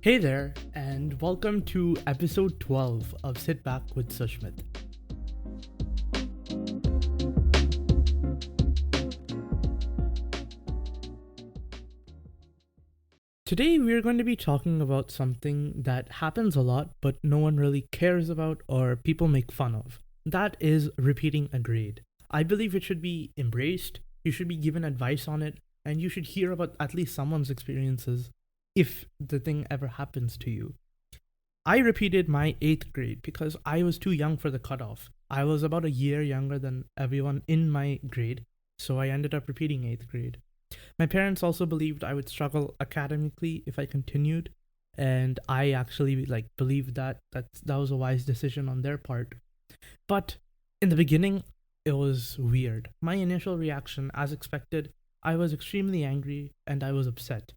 Hey there, and welcome to episode 12 of Sit Back with Sushmit. Today, we're going to be talking about something that happens a lot, but no one really cares about or people make fun of. That is repeating a grade. I believe it should be embraced, you should be given advice on it, and you should hear about at least someone's experiences if the thing ever happens to you. I repeated my 8th grade because I was too young for the cutoff. I was about a year younger than everyone in my grade, so I ended up repeating 8th grade. My parents also believed I would struggle academically if I continued, and I actually believed that was a wise decision on their part. But in the beginning, it was weird. My initial reaction, as expected, I was extremely angry and I was upset.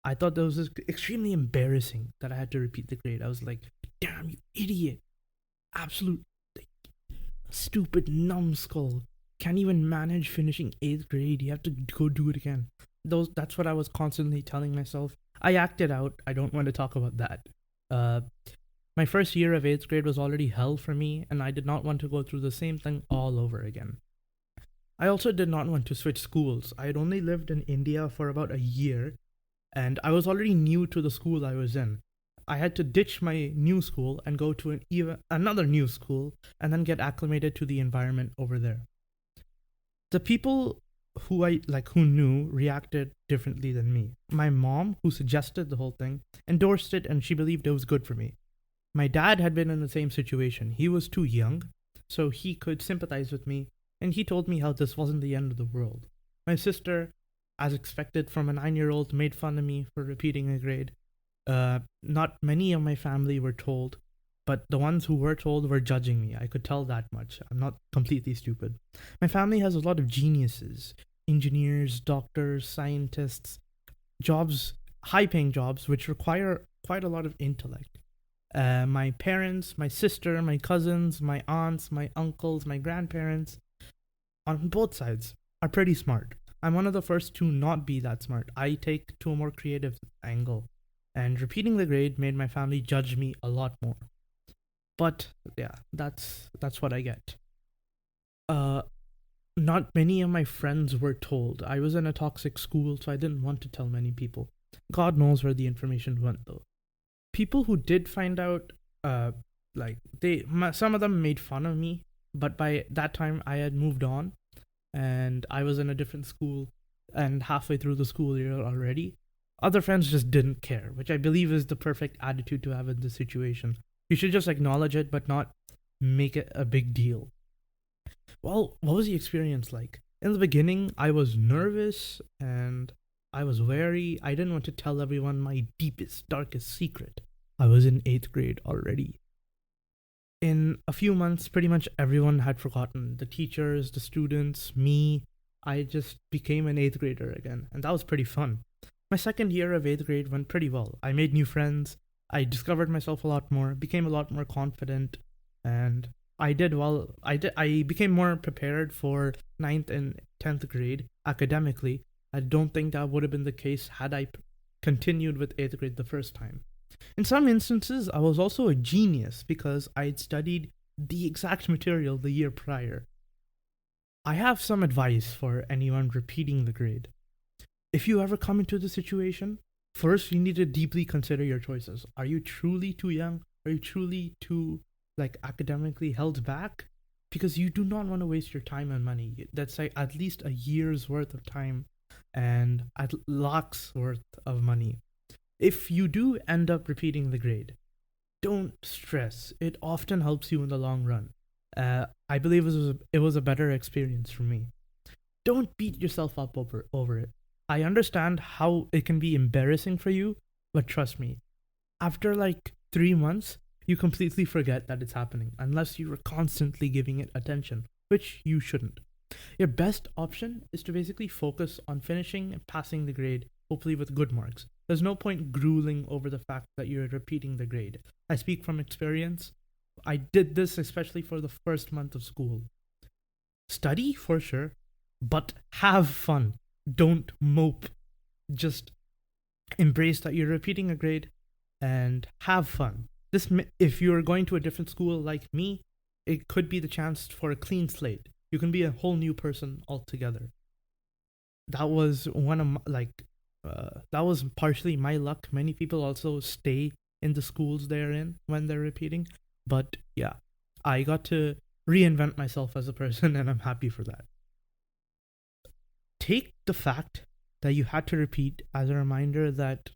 I thought that was extremely embarrassing that I had to repeat the grade. I was like, damn, you idiot. Absolute like, stupid numbskull. Can't even manage finishing 8th grade. You have to go do it again. That's what I was constantly telling myself. I acted out. I don't want to talk about that. Uh, my first year of 8th grade was already hell for me, and I did not want to go through the same thing all over again. I also did not want to switch schools. I had only lived in India for about a year, and I was already new to the school I was in. I had to ditch my new school and go to another new school and then get acclimated to the environment over there. The people who knew reacted differently than me. My mom, who suggested the whole thing, endorsed it and she believed it was good for me. My dad had been in the same situation. He was too young, so he could sympathize with me, and he told me how this wasn't the end of the world. My sister, as expected from a 9-year-old, made fun of me for repeating a grade. Not many of my family were told, but the ones who were told were judging me. I could tell that much. I'm not completely stupid. My family has a lot of geniuses, engineers, doctors, scientists, jobs, high-paying jobs, which require quite a lot of intellect. My parents, my sister, my cousins, my aunts, my uncles, my grandparents, on both sides, are pretty smart. I'm one of the first to not be that smart. I take to a more creative angle, and repeating the grade made my family judge me a lot more. But yeah, that's what I get. Uh, Not many of my friends were told. I was in a toxic school, so I didn't want to tell many people. God knows where the information went though. People who did find out, some of them made fun of me, but by that time I had moved on, and I was in a different school, and halfway through the school year already. Other friends just didn't care, which I believe is the perfect attitude to have in this situation. You should just acknowledge it, but not make it a big deal. Well, what was the experience like? In the beginning, I was nervous and I was wary. I didn't want to tell everyone my deepest, darkest secret. I was in 8th grade already. In a few months, pretty much everyone had forgotten. The teachers, the students, me. I just became an 8th grader again, and that was pretty fun. My second year of 8th grade went pretty well. I made new friends. I discovered myself a lot more, became a lot more confident, and I did well. I became more prepared for 9th and 10th grade academically. I don't think that would have been the case had I continued with 8th grade the first time. In some instances, I was also a genius because I had studied the exact material the year prior. I have some advice for anyone repeating the grade. If you ever come into the situation, first you need to deeply consider your choices. Are you truly too young? Are you truly too academically held back? Because you do not want to waste your time and money. That's like at least a year's worth of time and at lakhs worth of money. If you do end up repeating the grade, don't stress. It often helps you in the long run. I believe it was a better experience for me. Don't beat yourself up over it. I understand how it can be embarrassing for you, but trust me, after 3 months, you completely forget that it's happening unless you are constantly giving it attention, which you shouldn't. Your best option is to basically focus on finishing and passing the grade, hopefully with good marks. There's no point grueling over the fact that you're repeating the grade. I speak from experience. I did this especially for the first month of school. Study for sure, but have fun. Don't mope. Just embrace that you're repeating a grade. and have fun. If you're going to a different school like me, it could be the chance for a clean slate. You can be a whole new person altogether. That was that was partially my luck. Many people also stay in the schools they're in when they're repeating. But yeah, I got to reinvent myself as a person, and I'm happy for that. Take the fact that you had to repeat as a reminder that,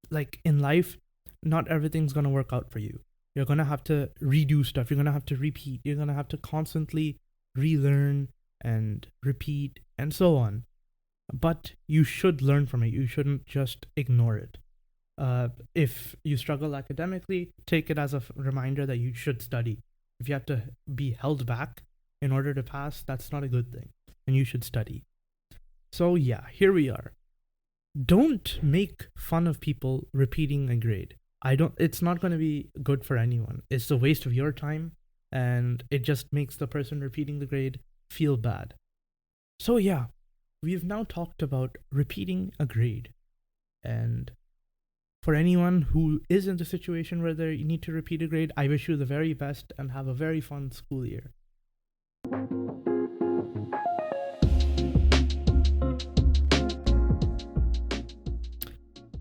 like in life, not everything's going to work out for you. You're going to have to redo stuff. You're going to have to repeat. You're going to have to constantly relearn and repeat and so on. But you should learn from it. You shouldn't just ignore it. If you struggle academically, take it as a reminder that you should study. If you have to be held back in order to pass, that's not a good thing. And you should study. So yeah, here we are. Don't make fun of people repeating a grade. It's not going to be good for anyone. It's a waste of your time, and it just makes the person repeating the grade feel bad. So yeah, we've now talked about repeating a grade. And for anyone who is in the situation where they need to repeat a grade, I wish you the very best and have a very fun school year.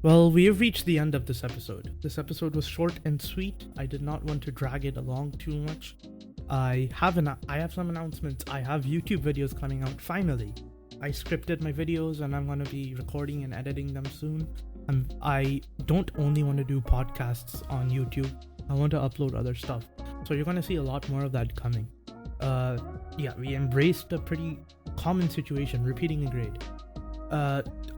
Well, we have reached the end of this episode. This episode was short and sweet. I did not want to drag it along too much. I have some announcements. I have YouTube videos coming out finally. I scripted my videos and I'm going to be recording and editing them soon. I don't only want to do podcasts on YouTube. I want to upload other stuff. So you're going to see a lot more of that coming. We embraced a pretty common situation, repeating a grade.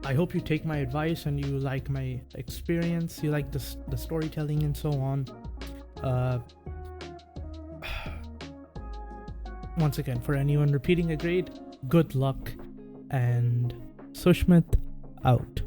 I hope you take my advice and you like my experience, you like the storytelling and so on. Once again, for anyone repeating a grade, good luck, and Sushmit out.